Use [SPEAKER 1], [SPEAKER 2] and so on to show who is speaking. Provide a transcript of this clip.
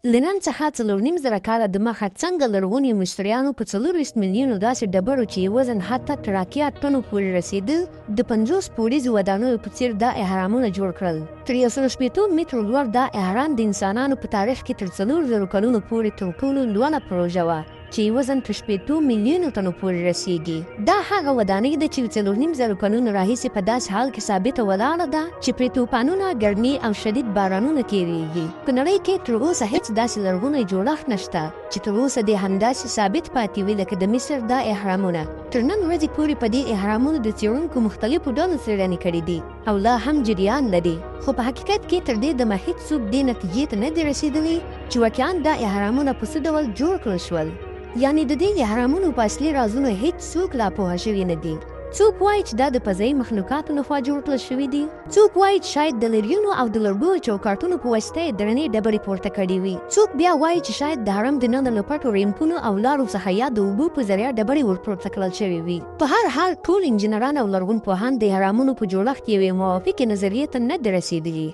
[SPEAKER 1] له نن څخه 4.5 کاله دمخه څنګه لرغوني مصریانو په 24 میلیونو داسې ډبرو چې یې وزن حتی تر 8 ټنو پورې رسېده د 50 پوړیزو ودانیو په څېر دا اهرامونه جوړ کړل. تر 160 مترو لوړ دا اهرام د انسانانو په تاریخ کې تر 4,000 کلونو پورې تر ټولو لوړه پروژه وه چې یې وزن تر 80 میلیونو ټنو پورې رسېږي. دا هغه ودانۍ ده چې 4,500 کلونو راهیسې په داسې حال کې ثابته ولاړه ده چې پرې طوفانونه، ګرمي او شدید بارانونه تېرېږي. په نړۍ کې تر اوسه هېڅ داسې لرغونی جوړښت نشته چې تر اوسه دې همداسې ثابت پاتې وي لکه د مصر دا اهرامونه. تر نن ورځې پورې په دې اهرامونو د څېړونکو مختلفو ډولو څېړنې کړي دي او لا هم جریان لري، خو په حقیقت کې تر دې دمه هېڅ څوک دې نتیجې ته نه دي رسېدلي چې واقعا دا اهرامونه په څه ډول جوړ کړل شول. یعنې د دې اهرامونو په اصلي رازونو هېڅ څوک لا پوه شوي نه دي. څوک وایي چې دا د فضایي مخلوقاتو لخوا جوړ کړل شوي دي، څوک وایي چې شاید د لرګیو او د لرګو چوکاټونو په واسطه یې درنې ډبرې پورته کړې وي، څوک بیا وایي چې شاید د هرم دننه له پټو ریمپونو او لارو څخه یا د اوبو په ذریعه ډبرې ورپورته کړل شوې وي. په هر حال ټول انجینران او لرغونپوهان د اهرامونو په جوړښت یوې موافقې نظریې ته نه دي رسېدلي.